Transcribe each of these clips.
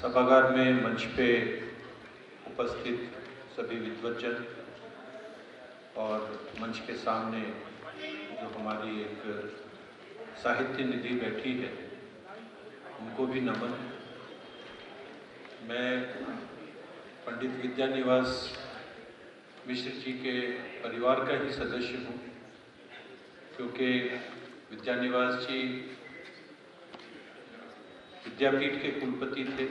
सभागार में मंच पे उपस्थित सभी विद्वज्जन और मंच के सामने जो हमारी एक साहित्य निधि बैठी है उनको भी नमन। मैं पंडित विद्यानिवास मिश्र जी के परिवार का ही सदस्य हूँ, क्योंकि विद्यानिवास जी विद्यापीठ के कुलपति थे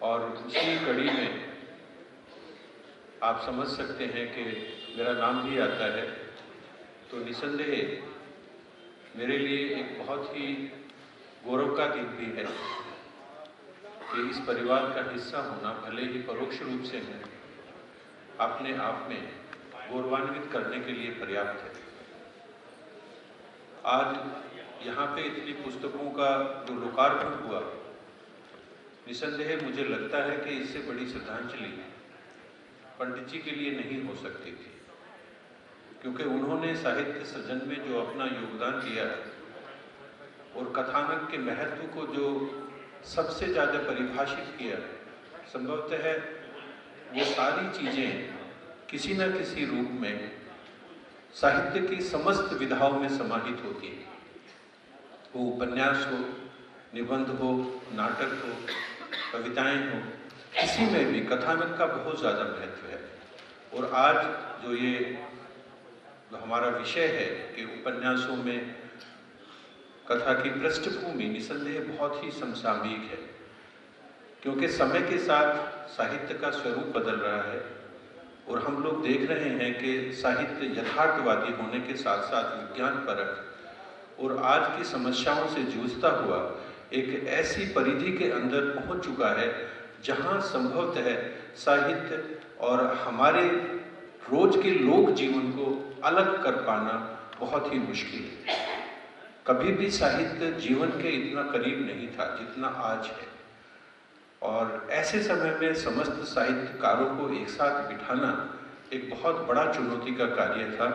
और उसी कड़ी में आप समझ सकते हैं कि मेरा नाम भी आता है, तो निसंदेह मेरे लिए एक बहुत ही गौरव का दिन भी है कि इस परिवार का हिस्सा होना, भले ही परोक्ष रूप से है, अपने आप में गौरवान्वित करने के लिए पर्याप्त है। आज यहाँ पे इतनी पुस्तकों का जो लोकार्पण हुआ, निसंदेह मुझे लगता है कि इससे बड़ी श्रद्धांजलि पंडित जी के लिए नहीं हो सकती थी, क्योंकि उन्होंने साहित्य सृजन में जो अपना योगदान दिया है और कथानक के महत्व को जो सबसे ज़्यादा परिभाषित किया है, संभवतः वो सारी चीज़ें किसी न किसी रूप में साहित्य की समस्त विधाओं में समाहित होती है। वो उपन्यास हो, निबंध हो, नाटक हो, कविताएं हो, किसी में भी कथानक का बहुत ज़्यादा महत्व है। और आज जो ये हमारा विषय है कि उपन्यासों में कथा की पृष्ठभूमि निसंदेह बहुत ही समसामयिक है, क्योंकि समय के साथ साहित्य का स्वरूप बदल रहा है और हम लोग देख रहे हैं कि साहित्य यथार्थवादी होने के साथ साथ विज्ञानपरक और आज की समस्याओं से जूझता हुआ एक ऐसी परिधि के अंदर पहुंच चुका है जहां संभवतः साहित्य और हमारे रोज के लोक जीवन को अलग कर पाना बहुत ही मुश्किल है। कभी भी साहित्य जीवन के इतना करीब नहीं था जितना आज है, और ऐसे समय में समस्त साहित्यकारों को एक साथ बिठाना एक बहुत बड़ा चुनौती का कार्य था,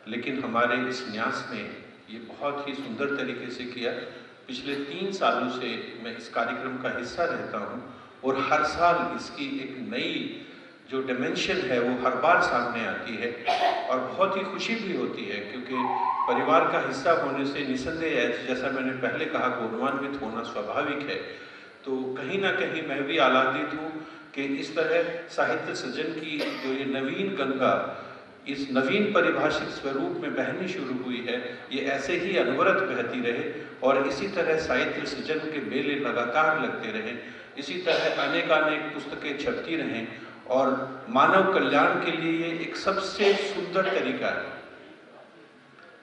लेकिन हमारे इस न्यास ने ये बहुत ही सुंदर तरीके से किया। पिछले 3 सालों से मैं इस कार्यक्रम का हिस्सा रहता हूँ और हर साल इसकी एक नई जो डिमेंशन है वो हर बार सामने आती है और बहुत ही खुशी भी होती है, क्योंकि परिवार का हिस्सा होने से निसंदेह, जैसा मैंने पहले कहा, गौरवान्वित होना स्वाभाविक है। तो कहीं ना कहीं मैं भी आह्लादित हूँ कि इस तरह साहित्य सृजन की जो ये नवीन गंगा इस नवीन परिभाषित स्वरूप में बहनी शुरू हुई है, ये ऐसे ही अनवरत बहती रहे और इसी तरह साहित्य सृजन के मेले लगातार लगते रहें, इसी तरह अनेकानेक पुस्तकें छपती रहें और मानव कल्याण के लिए ये एक सबसे सुंदर तरीका है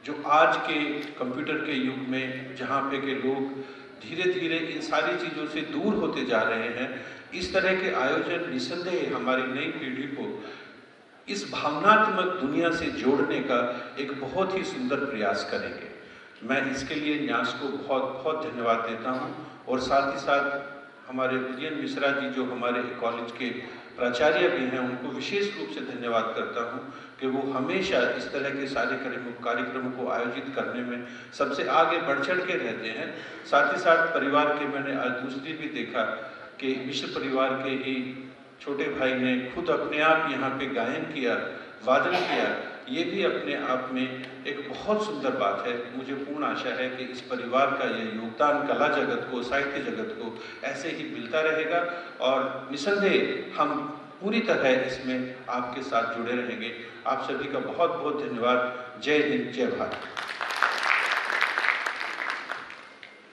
जो आज के कंप्यूटर के युग में, जहाँ पे के लोग धीरे धीरे इन सारी चीज़ों से दूर होते जा रहे हैं, इस तरह के आयोजन निसंदेह हमारी नई पीढ़ी को इस भावनात्मक दुनिया से जोड़ने का एक बहुत ही सुंदर प्रयास करेंगे। मैं इसके लिए न्यास को बहुत बहुत धन्यवाद देता हूँ और साथ ही साथ हमारे विजयन मिश्रा जी जो हमारे कॉलेज के प्राचार्य भी हैं, उनको विशेष रूप से धन्यवाद करता हूँ कि वो हमेशा इस तरह के सारे कार्यक्रमों को आयोजित करने में सबसे आगे बढ़ चढ़ के रहते हैं। साथ ही साथ परिवार के, मैंने आज दूसरी भी देखा कि मिश्र परिवार के ही छोटे भाई ने खुद अपने आप यहाँ पे गायन किया, वादन किया, ये भी अपने आप में एक बहुत सुंदर बात है। मुझे पूर्ण आशा है कि इस परिवार का ये योगदान कला जगत को, साहित्य जगत को ऐसे ही मिलता रहेगा और निसंदेह हम पूरी तरह इसमें आपके साथ जुड़े रहेंगे। आप सभी का बहुत बहुत धन्यवाद। जय हिंद, जय भारत।